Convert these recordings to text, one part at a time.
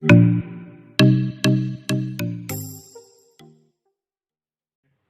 तो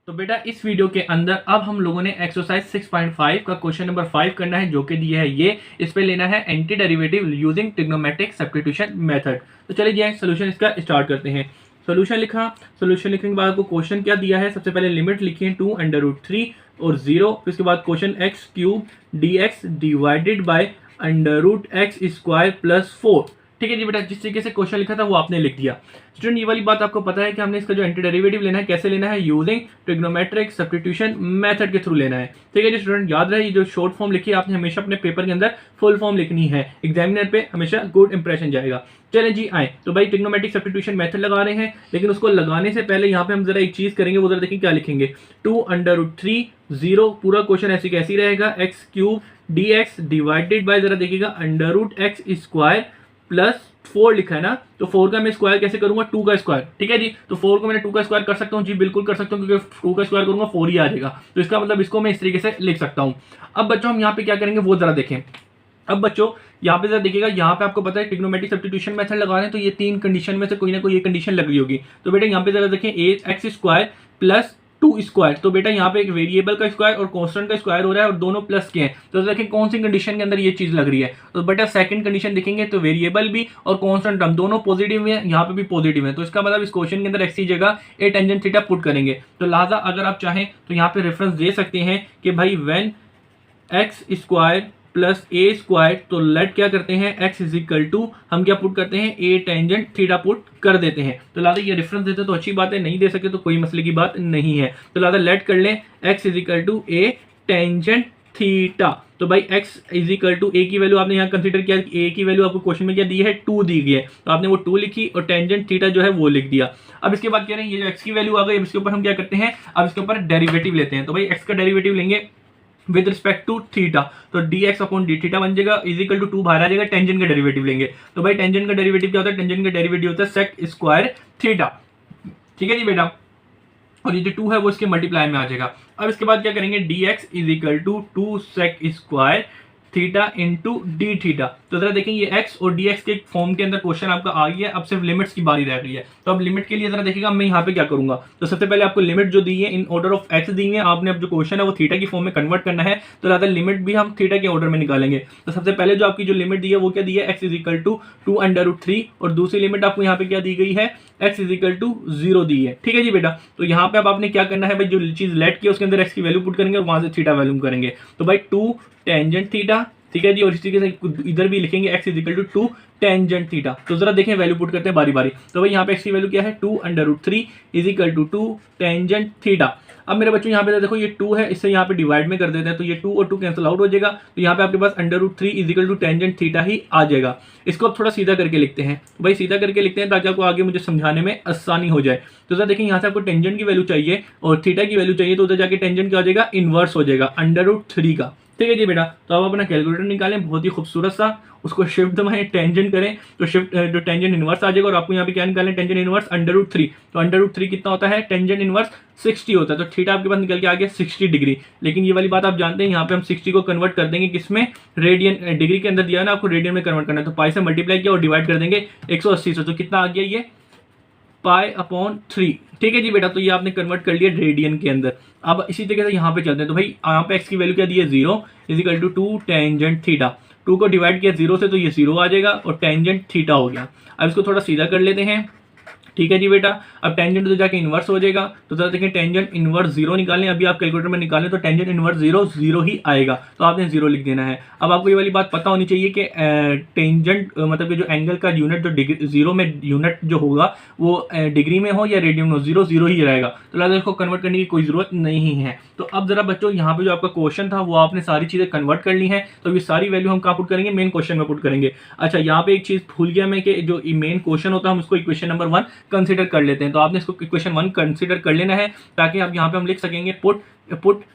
बेटा इस वीडियो के अंदर अब हम लोगों ने एक्सरसाइज 6.5 का क्वेश्चन नंबर 5 करना है, जो कि दिया है ये। इस पे लेना है anti derivative using trigonometric substitution method. तो चलिए जी सोल्यूशन इसका स्टार्ट करते हैं। सोल्यूशन लिखा, सोल्यूशन लिखने के बाद आपको क्वेश्चन क्या दिया है, सबसे पहले लिमिट लिखी है 2√3 और 0, फिर उसके बाद question x cube D x divided by √x² plus 4। ठीक है जी बेटा, जिस तरीके से क्वेश्चन लिखा था वो आपने लिख दिया। स्टूडेंट ये वाली बात आपको पता है कि हमने इसका जो एंटी डेरिवेटिव लेना है कैसे लेना है, यूजिंग ट्रिग्नोमेट्रिक सब्स्टिट्यूशन मेथड के थ्रू लेना है। ठीक है जी स्टूडेंट, याद रहे ये जो शॉर्ट फॉर्म लिखी है आपने हमेशा अपने पेपर के अंदर फुल फॉर्म लिखनी है, एग्जामिनर पे हमेशा गुड इंप्रेशन जाएगा। चले जी आए, तो भाई ट्रिग्नोमेट्रिक सब्स्टिट्यूशन मेथड लगा रहे हैं, लेकिन उसको लगाने से पहले यहाँ पे हम जरा एक चीज करेंगे, वो जरा देखिए क्या लिखेंगे। 2√3 0, पूरा क्वेश्चन ऐसी कैसी रहेगा, x cube D x divided by, जरा देखिएगा √x² प्लस 4 लिखा है ना, तो 4 का मैं स्क्वायर कैसे करूंगा, 2 का स्क्वायर। ठीक है जी, तो 4 को मैंने 2 का स्क्वायर कर सकता हूँ जी, बिल्कुल कर सकता हूँ, क्योंकि 2 का स्क्वायर करूंगा 4 ही आ जाएगा। तो इसका मतलब इसको मैं इस तरीके से लिख सकता हूँ। अब बच्चों हम यहाँ पे क्या करेंगे वो जरा देखें। अब बच्चों यहाँ पे जरा देखिएगा, यहाँ पे आपको पता है ट्रिग्नोमेट्रिक सब्स्टिट्यूशन मेथड लगा रहे हैं, तो ये तीन कंडीशन में से कोई ना कोई ये कंडीशन लग रही होगी। तो बेटा यहाँ पे जरा देखें, x² प्लस 2², तो बेटा यहाँ पे एक वेरिएबल का स्क्वायर और कांस्टेंट का स्क्वायर हो रहा है और दोनों प्लस के हैं। तो देखें कौन सी कंडीशन के अंदर ये चीज लग रही है, तो बेटा सेकंड कंडीशन देखेंगे तो वेरिएबल भी और कांस्टेंट टर्म दोनों पॉजिटिव है, यहाँ पे भी पॉजिटिव है। तो इसका मतलब इस क्वेश्चन के अंदर एक्स की जगह ए टेंजेंट थीटा पुट करेंगे। तो लिहाजा अगर आप चाहें तो यहाँ पे रेफरेंस दे सकते हैं कि भाई व्हेन x² प्लस a², तो लेट क्या करते हैं x इज इक्वल टू, हम क्या पुट करते हैं, ए टेंजेंट थीटा पुट कर देते हैं। तो लादा ये रेफरेंस देते तो अच्छी बात है, नहीं दे सके तो कोई मसले की बात नहीं है। तो लादा लेट कर लें x is equal to a tangent theta. तो भाई x is equal to a की वैल्यू आपने यहाँ कंसीडर किया, ए की वैल्यू आपको क्वेश्चन में क्या दी है, 2 दी गई है, तो आपने वो 2 लिखी और टेंजेंट थीटा जो है वो लिख दिया। अब इसके बाद कह रहे हैं ये जो x की वैल्यू आ गई, इसके ऊपर हम क्या करते हैं, अब इसके ऊपर डेरिवेटिव लेते हैं। तो भाई x का डेरिवेटिव लेंगे विद रिस्पेक्ट टू थीटा, तो dx अपॉन डी थीटा बन जाएगा, इज इक्वल टू 2 बाहर आ जाएगा, टेंजेंट का डेरिवेटिव लेंगे। तो भाई टेंजेंट का डेरिवेटिव क्या होता है, टेंजेंट का डेरिवेटिव होता है सेक स्क्वायर थीटा। ठीक है जी बेटा, और ये जो 2 है वो इसके मल्टीप्लाई में आ जाएगा। अब इसके बाद क्या करेंगे, dx is equal to 2 sec square theta into d theta. तो जरा देखें ये x और dx के फॉर्म के अंदर क्वेश्चन आपका आ गया, अब सिर्फ लिमिट्स की बारी रह गई है। तो अब लिमिट के लिए जरा देखिएगा मैं यहाँ पे क्या करूंगा। तो सबसे पहले आपको लिमिट जो दी है इन ऑर्डर ऑफ x दी है, आपने अब जो क्वेश्चन है वो थीटा की फॉर्म में कन्वर्ट करना है, तो ज्यादा लिमिट भी हम थीटा के ऑर्डर में निकालेंगे। तो सबसे पहले जो आपकी जो लिमिट दी है वो क्या दी है, x इज इक्वल टू 2√3, और दूसरी लिमिट आपको यहाँ पे क्या दी गई है, x इज इक्वल टू 0 दी है। ठीक है जी बेटा, तो यहाँ पे अब आपने क्या करना है भाई, जो चीज लेट की उसके अंदर x की वैल्यू पुट करेंगे और वहां से थीटा वैल्यू करेंगे। तो भाई 2 टेंजेंट थीटा, ठीक है जी, और इस तरीके से इधर भी लिखेंगे x is equal to 2 tangent theta. तो जरा देखें वैल्यू पुट करते हैं बारी बारी। तो भाई यहाँ पे x की वैल्यू क्या है, 2√3 is equal to 2 tangent theta. अब मेरे बच्चों यहाँ पे देखो ये 2 है, इससे यहाँ पे डिवाइड में कर देते हैं, तो ये 2 और 2 कैंसिल आउट हो जाएगा, तो यहाँ पे आपके पास √3 is equal to tangent theta ही आ जाएगा। इसको अब थोड़ा सीधा करके लिखते हैं, तो भाई सीधा करके लिखते हैं ताकि आपको आगे मुझे समझाने में आसानी हो जाए। तो जरा देखें यहाँ से आपको टेंजेंट की वैल्यू चाहिए और थीटा की वैल्यू चाहिए, तो उधर जाके टेंजेंट क्या हो जाएगा, इनवर्स हो जाएगा √3 का। ठीक है जी बेटा, तो आप अपना कैलकुलेटर निकालें, बहुत ही खूबसूरत सा, उसको शिफ्ट दबाएं, टेंजेंट करें, तो शिफ्ट जो टेंजेंट इनवर्स आ जाएगा, और आपको यहाँ पे क्या निकालें, टेंजेंट इनवर्स √3। तो √3 कितना होता है, टेंजेंट इनवर्स 60 होता है, तो थीटा आपके पास निकल के आ गया 60 डिग्री। लेकिन ये वाली बात आप जानते हैं, यहाँ पे हम 60 को कन्वर्ट कर देंगे किसमें, रेडियन, डिग्री के अंदर दिया है ना आपको, रेडियन में कन्वर्ट करना है, तो पाई से मल्टीप्लाई किया और डिवाइड कर देंगे 180 से, तो कितना आ गया ये π/3। ठीक है जी बेटा, तो ये आपने कन्वर्ट कर लिया रेडियन के अंदर। अब इसी तरीके से यहाँ पे चलते हैं, तो भाई यहाँ पे x की वैल्यू क्या दी है, 0 is equal to 2 tangent theta. 2 को डिवाइड किया 0 से, तो ये 0 आ जाएगा और टेंजेंट थीटा हो गया। अब इसको थोड़ा सीधा कर लेते हैं। ठीक है जी बेटा, अब टेंजेंट तो जाके इनवर्स हो जाएगा, तो जरा देखें टेंजेंट इनवर्स 0 निकालें, अभी आप कैलकुलेटर में निकालें तो टेंजेंट इनवर्स 0 ही आएगा, तो आपने 0 लिख देना है। अब आपको ये वाली बात पता होनी चाहिए कि टेंजेंट मतलब कि जो एंगल का यूनिट जो डिग्री 0 में यूनिट जो होगा वो डिग्री में हो या रेडियन में हो, 0 ही रहेगा, तो लिहाजा इसको कन्वर्ट करने की कोई जरूरत नहीं है। तो अब जरा बच्चों यहाँ पे जो आपका क्वेश्चन था वो आपने सारी चीजें कन्वर्ट कर ली हैं, तो ये सारी वैल्यू हम कहाँ पुट करेंगे, मेन क्वेश्चन में पुट करेंगे। अच्छा यहाँ पे एक चीज भूल गया मैं कि जो मेन क्वेश्चन होता है हम उसको इक्वेशन नंबर 1 कंसिडर कर लेते हैं, तो आपने इसको इक्वेशन 1 कंसिडर कर लेना है, ताकि आप यहाँ पे हम लिख सकेंगे पुट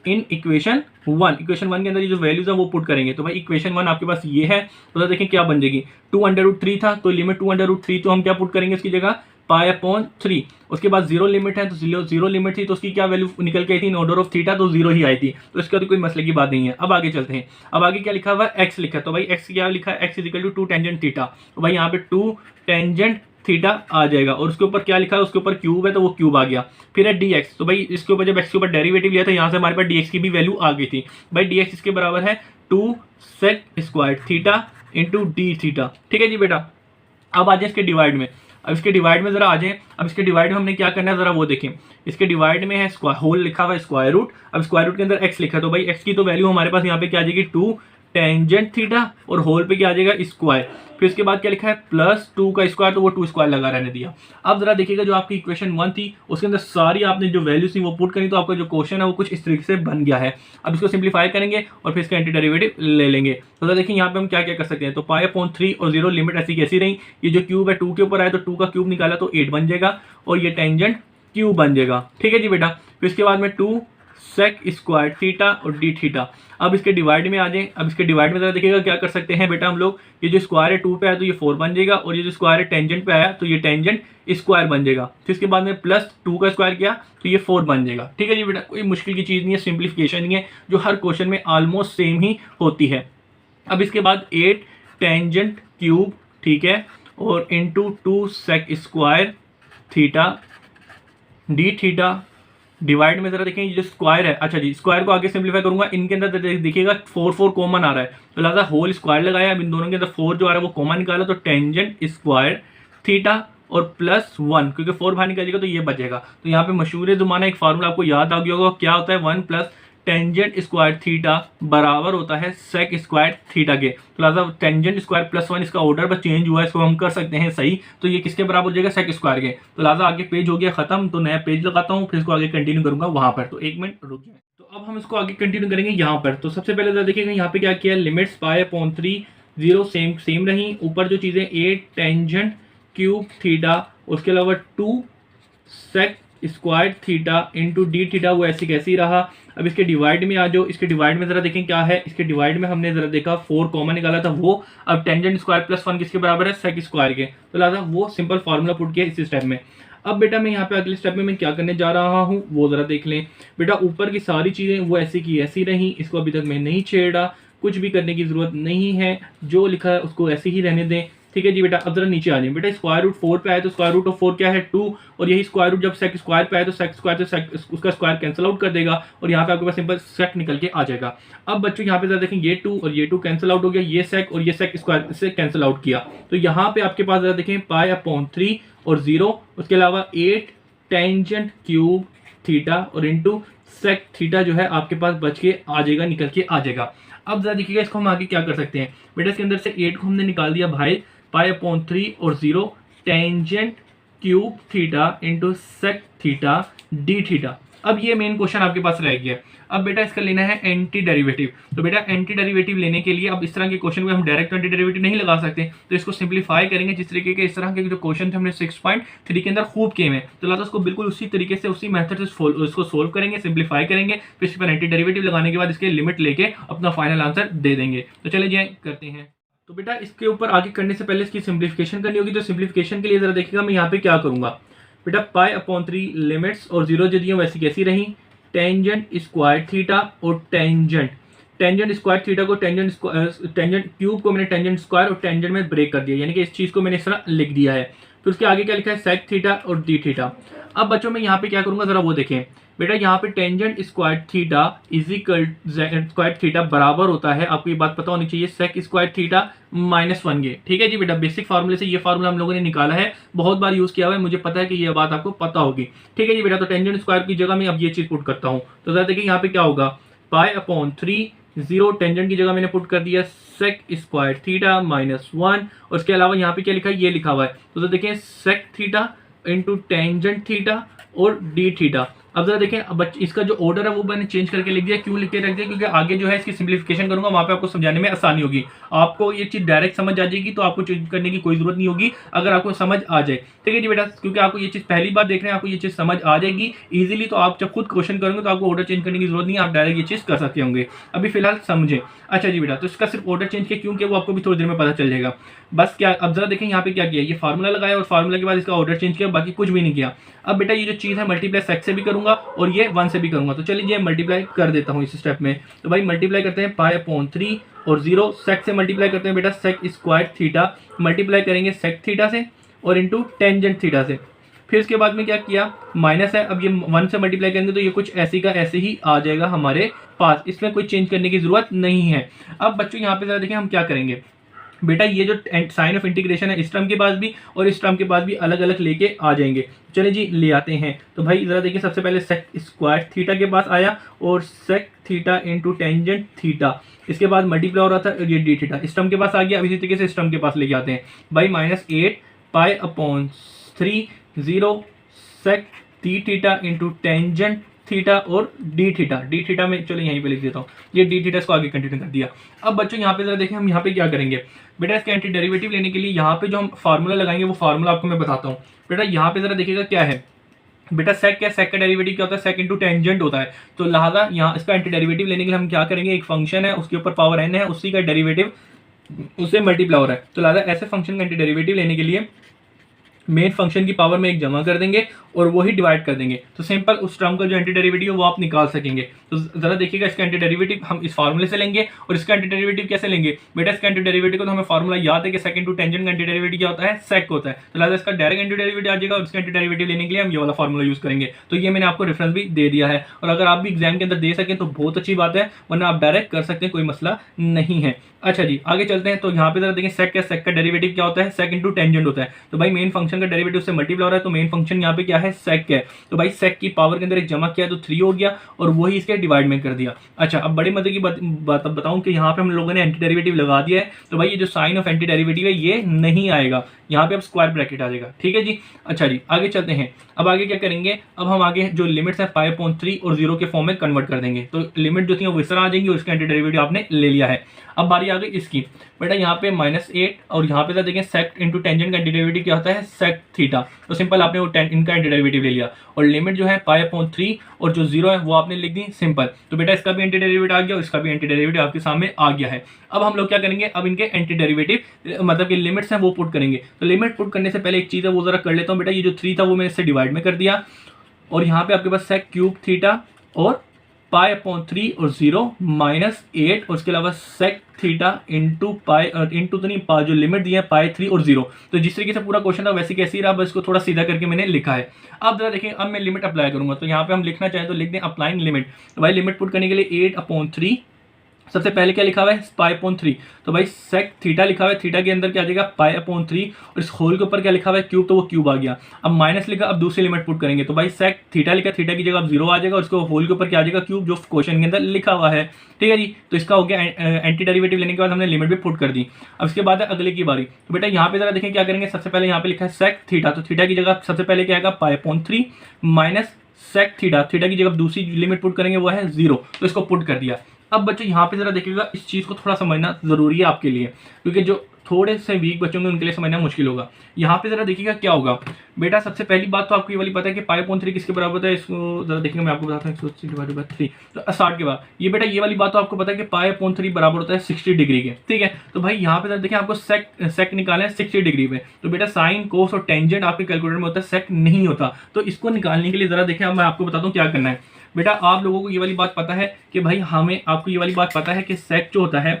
इन इक्वेशन 1। इक्वेशन 1 के अंदर ये जो वैल्यूज है वो पुट करेंगे। तो भाई इक्वेशन 1 आपके पास ये है, तो देखें क्या बन जाएगी, 2√3 था, तो लिमिट 2√3, तो हम क्या पुट करेंगे इसकी जगह, π/3। उसके बाद 0 लिमिट है, तो 0 लिमिट थी, तो उसकी क्या वैल्यू निकल के आई थी, इन ऑर्डर ऑफ थीटा, तो 0 ही आई थी, तो इसका तो कोई मसले की बात नहीं है। अब आगे चलते हैं, अब आगे क्या लिखा हुआ है, x लिखा है, तो भाई x क्या लिखा है, x is equal to 2 tangent theta. तो भाई यहाँ पे 2 टेंजेंट थीटा आ जाएगा। और उसके ऊपर क्या लिखा है, उसके ऊपर क्यूब है तो वो क्यूब आ गया। फिर है डी एक्स, तो भाई इसके ऊपर जब एक्स के ऊपर डेरिवेटिव लिया था यहाँ से हमारे पास डी एक्स की भी वैल्यू आ गई थी। भाई डी एक्स इसके बराबर है 2 sec square theta into d theta. ठीक है जी बेटा। अब आ जाए इसके डिवाइड में। अब इसके डिवाइड में जरा आ जाए। अब इसके डिवाइड में हमने क्या करना है जरा वो देखें। इसके डिवाइड में है होल लिखा हुआ है स्क्वायर रूट। अब स्क्वायर रूट के अंदर एक्स लिखा है तो भाई एक्स की तो वैल्यू हमारे पास यहाँ पे क्या आ जाएगी 2 टेंजेंट थीटा और होल पे क्या आ जाएगा स्क्वायर। फिर उसके बाद क्या लिखा है +2 का स्क्वायर, तो वो 2 स्क्वायर लगा रहने दिया। अब जरा देखिएगा जो आपकी इक्वेशन 1 थी उसके अंदर सारी आपने जो वैल्यूज थी वो पुट करी तो आपका जो क्वेश्चन है वो कुछ इस तरीके से बन गया है। अब इसको सिंप्लीफाई करेंगे और फिर इसका एंटी डेरिवेटिव ले लेंगे। तो जरा देखिए यहाँ पे हम क्या क्या कर सकते हैं। तो π/3 और 0 लिमिट ऐसी कैसी रही। ये जो क्यूब है 2 के ऊपर आया तो 2 का क्यूब निकाला तो 8 बन जाएगा और ये टेंजेंट क्यूब बन जाएगा। ठीक है जी बेटा। फिर इसके बाद में 2 सेक स्क्वायर थीटा और डी थीटा। अब इसके डिवाइड में आ जाए। अब इसके डिवाइड में जरा देखिएगा क्या कर सकते हैं बेटा हम लोग। ये जो स्क्वायर है 2 पे आया तो ये 4 बन जाएगा और ये जो स्क्वायर है टेंजेंट पे आया तो ये टेंजेंट स्क्वायर बन जाएगा। फिर इसके बाद में +2 का स्क्वायर किया तो ये 4 बन जाएगा। ठीक है जी बेटा। कोई मुश्किल की चीज़ नहीं है, सिंप्लीफिकेशन ही है जो हर क्वेश्चन में ऑलमोस्ट सेम ही होती है। अब इसके बाद 8 टेंजेंट क्यूब, ठीक है, और into 2 sec square theta d theta. Divide में जरा देखें ये जो स्क्वायर है, अच्छा जी स्क्वायर को आगे सिंप्लीफाई करूंगा। इनके अंदर देखिएगा 4 कॉमन आ रहा है तो लिहाजा होल स्क्वायर लगाया। अब इन दोनों के अंदर 4 जो आ रहा है वो कॉमन निकाला तो टेंजेंट स्क्वायर थीटा और +1 क्योंकि 4 बाहर निकालिएगा तो ये बचेगा। तो यहाँ पे मशहूर ज़माना एक फार्मूला आपको याद आ गया होगा, क्या होता है 1 + टेंजेंट स्क्वायर थीटा बराबर होता है सेक स्क्वायर थीटा के। तो लिहाजा टेंजेंट स्क्वायर +1 इसका ऑर्डर बस चेंज हुआ है, इसको हम कर सकते हैं सही। तो ये किसके बराबर हो जाएगा सेक स्क्वायर के। तो लिहाजा आगे पेज हो गया खत्म, तो नया पेज लगाता हूँ फिर इसको आगे कंटिन्यू करूंगा वहां पर। तो 1 मिनट रुक जाए। तो अब हम इसको आगे कंटिन्यू करेंगे यहाँ पर। तो सबसे पहले जरा देखिएगा यहाँ पे क्या किया, लिमिट्स π/3 0 सेम रही। ऊपर जो चीजें 8 टेंजेंट क्यूब थीटा, उसके अलावा 2 sec square theta into d theta वो ऐसी कैसी रहा। अब इसके डिवाइड में आ जाओ। इसके डिवाइड में जरा देखें क्या है। इसके डिवाइड में हमने जरा देखा 4 कॉमन निकाला था वो। अब टेंजेंट स्क्वायर +1 किसके बराबर है, सेक स्क्वायर के। तो लिहाजा वो सिंपल फार्मूला पुट किया इस स्टेप में। अब बेटा मैं यहाँ पे अगले स्टेप में मैं क्या करने जा रहा हूँ वो जरा देख लें। बेटा ऊपर की सारी चीजें वो ऐसी की ऐसी रही, इसको अभी तक मैं नहीं छेड़ा, कुछ भी करने की जरूरत नहीं है, जो लिखा है उसको ऐसे ही रहने दें। ठीक है जी बेटा। अब जरा नीचे आ जाए। बेटा स्क्वायर रूट 4 पे आया तो स्क्वायर रूट ऑफ 4 क्या है 2, और यही स्क्वायर रूट जब सेक स्क्वायर पे आया तो सेक स्क्वायर से उसका स्क्वायर कैंसिल आउट कर देगा और यहाँ पे आपके पास सिंपल सेक निकल के आ जाएगा। अब बच्चों यहाँ पे जरा देखें ये 2 और ये 2 कैंसिल आउट हो गया, ये सेक और ये सेक स्क्वायर से कैंसिल आउट किया। तो यहाँ पे आपके पास जरा देखें π/3 और 0, उसके अलावा 8 टेंजेंट क्यूब थीटा और इंटू सेक थीटा जो है आपके पास बच के आ जाएगा, निकल के आ जाएगा। अब जरा देखिएगा इसको हम आगे क्या कर सकते हैं। बेटा इसके अंदर से 8 को हमने निकाल दिया बाहर, π/3 और 0 tangent cube theta into sec theta d theta. अब ये मेन क्वेश्चन आपके पास रह गया। अब बेटा इसका लेना है एंटी डेरिवेटिव। तो बेटा एंटी डेरिवेटिव लेने के लिए अब इस तरह के क्वेश्चन को हम डायरेक्ट एंटी डेरिवेटिव नहीं लगा सकते, तो इसको सिंप्लीफाई करेंगे जिस तरीके के इस तरह के जो क्वेश्चन थे हमने 6.3 के अंदर खूब किए हैं। तो लाता उसको बिल्कुल उसी तरीके से उसी मेथड से इसको सोल्व करेंगे, सिंप्लीफाई करेंगे, फिर इस पर एंटी डेरिवेटिव लगाने के बाद इसके लिमिट लेके अपना फाइनल आंसर दे देंगे। तो चले जाए करते हैं। तो बेटा इसके ऊपर आगे करने से पहले इसकी सिंप्लीफिकेशन करनी होगी। तो सिंप्लीफिकेशन के लिए जरा देखिएगा मैं यहाँ पे क्या करूंगा। बेटा π/3 लिमिट्स और 0 जो दी वैसी कैसी रही, टेंजेंट स्क्वायर थीटा और टेंजेंट स्क्वायर थीटा को टेंजेंट क्यूब को मैंने टेंजेंट स्क्वायर और टेंजेंट में ब्रेक कर दिया, यानी कि इस चीज को मैंने इस तरह लिख दिया है। फिर उसके आगे क्या लिखा है सेक थीटा और डी थीटा। अब बच्चों में यहाँ पे क्या करूंगा जरा वो देखें। बेटा यहाँ पे tangent square theta is equal square theta बराबर होता है, आपको ये बात पता होनी चाहिए, सेक स्क्वायर थीटा -1 के। ठीक है जी बेटा। बेसिक फार्मूले से ये फार्मूला हम लोगों ने निकाला है, बहुत बार यूज किया हुआ है, मुझे पता है कि ये बात आपको पता होगी। ठीक है जी बेटा। तो टेंजेंट स्क्वायर की जगह मैं अब ये चीज पुट करता हूँ। तो जरा देखिए यहाँ पे क्या होगा, π/3 0 टेंजेंट की जगह मैंने पुट कर दिया सेक स्क्वायर थीटा -1, और उसके अलावा यहाँ पे क्या लिखा है, ये लिखा हुआ है। तो देखिए sec theta into tangent theta और डी थीटा। अब जरा देखें, अब इसका जो ऑर्डर है वो मैंने चेंज करके लिख दिया। क्यों लिख के रख दिया, क्योंकि आगे जो है इसकी सिंप्लीफिकेशन करूंगा वहां पे आपको समझाने में आसानी होगी, आपको ये चीज डायरेक्ट समझ आ जाएगी, तो आपको चेंज करने की कोई जरूरत नहीं होगी अगर आपको समझ आ जाए। ठीक है जी बेटा। क्योंकि आपको ये चीज पहली बार देख रहे हैं, आपको ये चीज समझ आ जाएगी इजीली, तो आप जब खुद क्वेश्चन करेंगे तो आपको ऑर्डर चेंज करने की जरूरत नहीं है, आप डायरेक्ट ये चीज कर सकते होंगे। अभी फिलहाल समझे। अच्छा जी बेटा। तो इसका सिर्फ ऑर्डर चेंज किया, क्यों किया वो आपको भी थोड़ी देर में पता चल जाएगा। बस क्या, अब जरा देखें यहाँ पे क्या किया, ये फार्मूला लगाया और फार्मूला के बाद इसका ऑर्डर चेंज किया, बाकी कुछ भी नहीं किया। अब बेटा ये जो चीज है मल्टीप्लाई सेक से भी करूंगा और ये 1 से भी करूंगा। तो चलिए मल्टीप्लाई कर देता हूँ इस स्टेप में। तो भाई मल्टीप्लाई करते हैं π/3 और 0 सेक से मल्टीप्लाई करते हैं बेटा सेक स्क्वायर थीटा, मल्टीप्लाई करेंगे सेक थीटा से, और इंटू टेंजेंट थीटा से। फिर इसके बाद में क्या किया, माइनस है, अब ये 1 से मल्टीप्लाई करेंगे तो ये कुछ ऐसी का ऐसे ही आ जाएगा हमारे पास, इसमें कोई चेंज करने की जरूरत नहीं है। अब बच्चों यहाँ पे जरा देखें हम क्या करेंगे। बेटा ये जो साइन ऑफ इंटीग्रेशन है इस टर्म के पास भी और इस टर्म के पास भी अलग अलग लेके आ जाएंगे। चलिए जी ले आते हैं। तो भाई जरा देखिए, सबसे पहले सेक स्क्वायर थीटा के पास आया और sec theta into tangent theta, इसके बाद मल्टीप्लाई हो रहा था ये डी थीटा इस टर्म के पास आ गया। अब इसी तरीके से इस टर्म के पास लेके आते हैं भाई, -8 पाई/3 0 sec T theta into tangent theta और डी थीटा में चलो यहीं पे लिख देता हूँ, ये डी थीटा इसको आगे कंटिन्यू कर दिया। अब बच्चों यहाँ पे जरा देखें हम यहाँ पे क्या करेंगे। बेटा इसका एंटी डेरिवेटिव लेने के लिए यहाँ पे जो हम फार्मूला लगाएंगे वो फार्मूला आपको मैं बताता हूँ। बेटा यहाँ पे जरा देखिएगा क्या है, बेटा सेक क्या, सेक का डेरिवेटिव क्या होता है, सेक इंटू टेंजेंट होता है। तो लिहाजा यहाँ इसका एंटी डेरिवेटिव लेने के लिए हम क्या करेंगे, एक फंक्शन है उसके ऊपर पावर n है, उसी का डेरिवेटिव उससे मल्टीप्लाई हो रहा है। तो लिहाजा ऐसे फंक्शन का एंटी डेरिवेटिव लेने के लिए मेन फंक्शन की पावर में एक जमा कर देंगे और वही डिवाइड कर देंगे, तो सिंपल उस टर्म का जो एंटी डेरिवेटिव है वो आप निकाल सकेंगे। तो जरा देखिएगा, इसका एंटी डेरिवेटिव हम इस फार्मूले से लेंगे और इसका एंटी डेरिवेटिव कैसे लेंगे। बेटा इसका एंटी डेरिवेटिव को तो हमें फार्मूला याद है कि सेक इंटू टेंजेंट का एंटी डेरिवेटिव क्या होता है, सेक होता है। तो लिहाजा इसका डायरेक्ट एंटी डेरिवेटिव आ जाएगा और इसका एंटी डेरिवेटिव लेने के लिए हम ये वाला फार्मूला यूज करेंगे। तो ये मैंने आपको रेफरेंस भी दे दिया है, और अगर आप भी एग्जाम के अंदर दे सकें तो बहुत अच्छी बात है, वरना आप डायरेक्ट कर सकते हैं, कोई मसला नहीं है। अच्छा जी आगे चलते हैं। तो यहाँ पे जरा देखें, सेक का डेरिवेटिव क्या होता है, सेक इंटू टेंजेंट होता है। तो भाई मेन फंक्शन का डेरिवेटिव से मल्टीप्लाई हो रहा है, तो मेन फंक्शन यहाँ पे क्या है, सेक है। तो भाई सेक की पावर के अंदर एक जमा किया तो 3 हो गया और वही इसके डिवाइड में कर दिया। अच्छा अब बड़े मजे की बात अब बताऊं कि यहाँ पे हम लोगों ने एंटी डेरिवेटिव लगा दिया है, तो भाई ये जो साइन ऑफ एंटी डेरिवेटिव है ये नहीं आएगा, यहाँ पे अब स्क्वायर ब्रैकेट आ जाएगा। ठीक है जी। अच्छा जी आगे चलते हैं। अब आगे क्या करेंगे, अब हम आगे जो लिमिट्स है π/3 और 0 के फॉर्म में कन्वर्ट कर देंगे। तो लिमिट जो थी वो इस तरह आ जाएंगी और इसका एंटी डेरिवेटिव आपने ले लिया है। अब बारी आ गई इसकी। बेटा यहाँ पे -8 और यहाँ पे देखें सेक इंटू टेंजेंट का एंटी डेरिवेटिव क्या होता है, सेक थीटा। तो सिंपल आपने वो इनका एंटी डेरिवेटिव ले लिया और लिमिट जो है π/3 और जो 0 है वो आपने लिख दी सिंपल। तो बेटा इसका भी एंटी डेरिवेटिव आ गया और इसका भी एंटी डेरिवेटिव आपके सामने आ गया है। अब हम लोग क्या करेंगे, अब इनके एंटी डेरिवेटिव मतलब कि लिमिट्स हैं वो पुट करेंगे। तो लिमिट पुट करने से पहले एक चीज़ है वो जरा कर लेता हूँ। बेटा ये जो 3 था वो मैंने इससे डिवाइड में कर दिया और यहाँ पे आपके पास सेक क्यूब थीटा और π/3 और 0 -8 और उसके अलावा सेक थीटा इंटू तो नहीं जो लिमिट दी है π/3 और 0। तो जिस तरीके से पूरा क्वेश्चन था वैसे कैसे ही रहा, बस इसको थोड़ा सीधा करके मैंने लिखा है। अब जरा देखिए, अब मैं लिमिट अप्लाई करूंगा। तो यहाँ पे हम लिखना चाहें तो लिख दें अप्लाइंग लिमिट। तो भाई लिमिट पुट करने के लिए 8/3, सबसे पहले क्या लिखा हुआ है, π/3। तो भाई सेक थीटा लिखा हुआ है, थीटा के अंदर क्या आ जाएगा π/3 और इस होल के ऊपर क्या लिखा हुआ है, क्यूब, तो वो क्यूब आ गया। अब माइनस लिखा, अब दूसरी लिमिट पुट करेंगे। तो भाई सेक थीटा लिखा, थीटा की जगह अब 0 आ जाएगा और इसको होल के ऊपर क्या आ जाएगा, क्यूब, जो क्वेश्चन के अंदर लिखा हुआ है। ठीक है जी। तो इसका हो गया एंटी डेरिवेटिव लेने के बाद हमने लिमिट भी पुट कर दी। अब इसके बाद है अगले की बारी। तो बेटा यहाँ पे जरा देखें क्या करेंगे, सबसे पहले यहाँ पे लिखा है सेक थीटा, तो थीटा की जगह सबसे पहले क्या आएगा π/3 माइनस सेक थीटा, थीटा की जगह दूसरी लिमिट पुट करेंगे वो है 0, तो इसको पुट कर दिया। अब बच्चों यहाँ पे जरा देखिएगा, इस चीज़ को थोड़ा समझना जरूरी है आपके लिए, क्योंकि जो थोड़े से वीक बच्चों उनके लिए समझना मुश्किल होगा। यहाँ पे जरा देखिएगा क्या होगा। बेटा सबसे पहली बात तो आपको ये वाली पता है कि π/3 किसके बराबर होता है, इसको जरा देखिएगा मैं आपको बताता हूँ 180/3, तो 60 के बाद ये बेटा ये वाली बात तो आपको पता है कि π/3 बराबर होता है 60 डिग्री के। ठीक है। तो भाई यहाँ पे जरा देखिए, आपको सेक निकालना है 60 डिग्री पे। तो बेटा साइन, कोस और टेंजेंट आपके कैलकुलेटर में होता है, सेक नहीं होता। तो इसको निकालने के लिए जरा देखिए, मैं आपको बताता हूँ क्या करना है। बेटा आप लोगों को ये वाली बात पता है कि भाई हमें, आपको ये वाली बात पता है कि सेक जो होता है,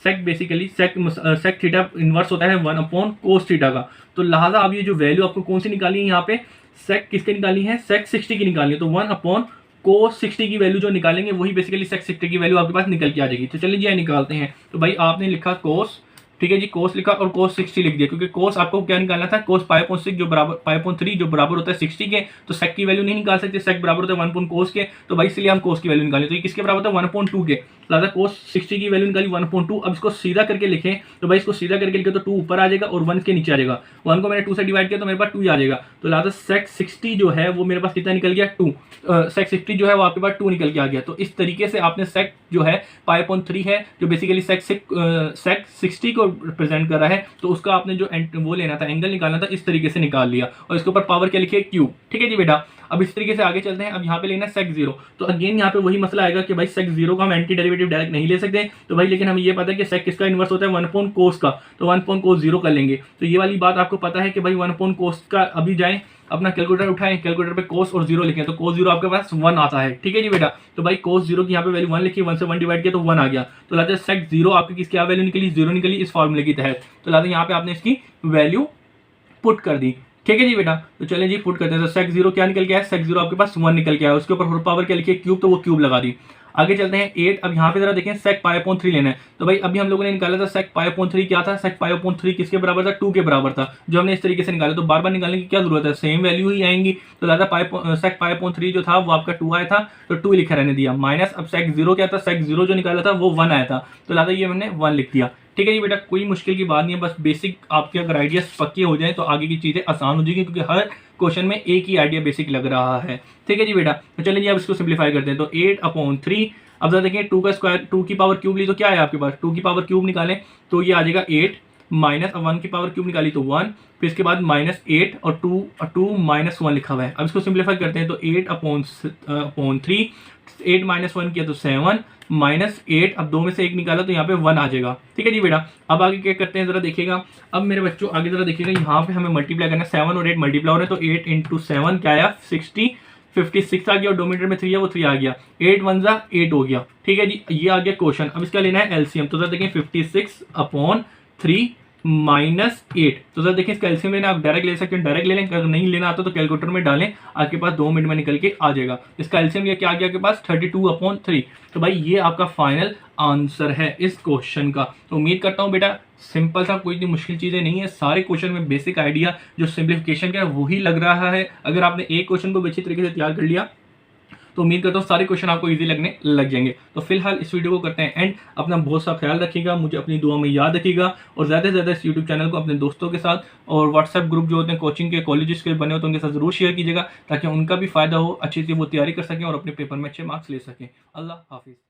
सेक बेसिकली सेक थीटा इनवर्स होता है 1/cos थीटा का। तो लिहाजा अब ये जो वैल्यू आपको कौन सी निकालनी है, यहाँ पे सेक किसकी निकालनी है, सेक 60 की निकालनी है। तो 1/cos 60 की वैल्यू जो निकालेंगे वही बेसिकली सेक 60 की वैल्यू आपके पास निकल के आ जाएगी। तो चलिए जी निकालते हैं। तो भाई आपने लिखा कोस, ठीक है जी, कोस लिखा और कोस 60 लिख दिया, क्योंकि कोस आपको क्या निकालना था, कोस π/6 जो बराबर π/3 जो बराबर होता है 60 के। तो सेक की वैल्यू नहीं निकाल सकते, सेक बराबर होता है 1/cos के। तो भाई इसलिए हम कोस की वैल्यू निकालें। तो ये किसके बराबर होता है, 1/2 के। लिहाजा कोस 60 की वैल्यू निकाली 1/2। अब इसको सीधा करके लिखें, तो भाई इसको सीधा करके लिखे तो 2 ऊपर आ जाएगा और 1 के नीचे आ जाएगा। 1 को मैंने 2 से डिवाइड किया तो मेरे पास 2 आ जाएगा। तो लिहाजा सेक 60 जो है वो मेरे पास कितना निकल गया, 2। सेक 60 जो है वो आपके पास 2 निकल के आ गया। तो इस तरीके से आपने सेक जो है π/3 है, जो बेसिकली सेक 60 को रिप्रेजेंट कर रहा है, तो उसका आपने जो वो लेना था, एंगल निकालना था, इस तरीके से निकाल लिया और इसके ऊपर पावर क्या लिखिए, क्यूब। ठीक है जी बेटा। अब इस तरीके से आगे चलते हैं। अब यहाँ पे लेना सेक 0। तो अगेन यहाँ पे वही मसला आएगा कि भाई सेक 0 का हम एंटी डेरिवेटिव डायरेक्ट नहीं ले सकते। तो भाई लेकिन हमें ये पता है कि सेक किसका इनवर्स होता है, 1/cos का। तो 1/cos 0 कर लेंगे। तो ये वाली बात आपको पता है कि भाई 1/cos का, अभी जाएं अपना कैलकुलेटर उठाएं, कैलकुलेटर पे cos और 0 लिखें, तो cos 0 आपके पास 1 आता है। ठीक है जी बेटा। तो भाई cos 0 की यहाँ पे वैल्यू 1 लिखी, 1 से 1 डिवाइड किया तो 1 आ गया। तो लिहाजा सेक 0 आपकी किसकी वैल्यू निकली, 0 निकली इस फॉर्मूले के तहत। तो लिहाजा यहाँ पे आपने इसकी वैल्यू पुट कर दी। ठीक है जी बेटा, तो चलें जी पुट करते हैं। तो सेक 0 क्या निकल गया है, सेक 0 आपके पास 1 निकल गया है, उसके ऊपर होल पावर क्या लिखी है, क्यूब, तो वो क्यूब लगा दी। आगे चलते हैं 8। अब यहाँ पे जरा देखें सेक पाई अपॉन 3 लेना है। तो भाई अभी हम लोगों ने निकाला था सेक पाई अपॉन 3 क्या था, सेक पाई अपॉन 3 किसके बराबर था, 2 के बराबर था, जो हमने इस तरीके से निकाला। तो बार बार निकालने की क्या जरूरत है, सेम वैल्यू ही आएंगी। तो दादा सेक पाई अपॉन 3 जो था वो आपका 2 आया था, तो 2 लिखा रहने दिया, माइनस अब सेक 0 क्या था, सेक 0 जो निकाला था वो 1 आया था, तो दादा ये मैंने 1 लिख दिया। ठीक है जी बेटा, कोई मुश्किल की बात नहीं है, बस बेसिक आपके अगर आइडियाज पक्के हो जाए तो आगे की चीजें आसान हो जाएगी, क्योंकि हर क्वेश्चन में एक ही आइडिया बेसिक लग रहा है। ठीक है जी बेटा, तो चलिए जी अब इसको सिंप्लीफाई करते हैं। तो 8/3, अब जरा देखिए 2 का स्क्वायर, 2 की पावर क्यूब ली तो क्या है आपके पास, 2 की पावर क्यूब निकालें तो ये आ जाएगा 8, माइनस अब 1 की पावर क्यूब निकाली तो 1, फिर इसके बाद -8 और 2 -1 लिखा हुआ है। अब इसको सिंप्लीफाई करते हैं। तो 8/3, 8 - 1 किया तो 7, -8, अब 2 में से 1 निकाला तो यहाँ पे 1 आ जाएगा। ठीक है जी बेटा, अब आगे क्या करते हैं जरा देखिएगा। अब मेरे बच्चों आगे जरा देखिएगा, यहाँ पे हमें मल्टीप्लाई करना है, 7 और 8 मल्टीप्लाई हो रहे हैं, तो 8 × 7 क्या आया, 60, 56 आ गया, और डोमीटर में 3 है वो 3 आ गया, 8 1 जा 8 हो गया। ठीक है जी, ये आ गया क्वेश्चन। अब इसका लेना है एलसीएम। तो जरा देखें 56/3 -8, तो जरा देखिए इसका एलसीएम लेना, आप डायरेक्ट ले सकते हैं, डायरेक्ट ले लें, अगर नहीं लेना आता तो कैलकुलेटर में डालें, आपके पास 2 मिनट में निकल के आ जाएगा। इसका एलसीएम ये क्या आ गया आपके पास, 32/3। तो भाई ये आपका फाइनल आंसर है इस क्वेश्चन का। तो उम्मीद करता हूँ बेटा सिंपल सा, कोई इतनी मुश्किल चीजें नहीं है, सारे क्वेश्चन में बेसिक आइडिया जो सिंप्लीफिकेशन का है वही लग रहा है। अगर आपने एक क्वेश्चन को अच्छी तरीके से तैयार कर लिया तो उम्मीद करता हूँ सारे क्वेश्चन आपको इजी लगने लग जाएंगे। तो फिलहाल इस वीडियो को करते हैं एंड। अपना बहुत सा ख्याल रखिएगा, मुझे अपनी दुआ में याद रखिएगा, और ज़्यादा से ज़्यादा इस यूट्यूब चैनल को अपने दोस्तों के साथ और व्हाट्सएप ग्रुप जो होते हैं कोचिंग के, कॉलेजेस के बने होते हैं, उनके साथ जरूर शेयर कीजिएगा, ताकि उनका भी फायदा हो, अच्छी से वो तैयारी कर सकें और अपने पेपर में अच्छे मार्क्स ले सकें। अल्लाह हाफिज़।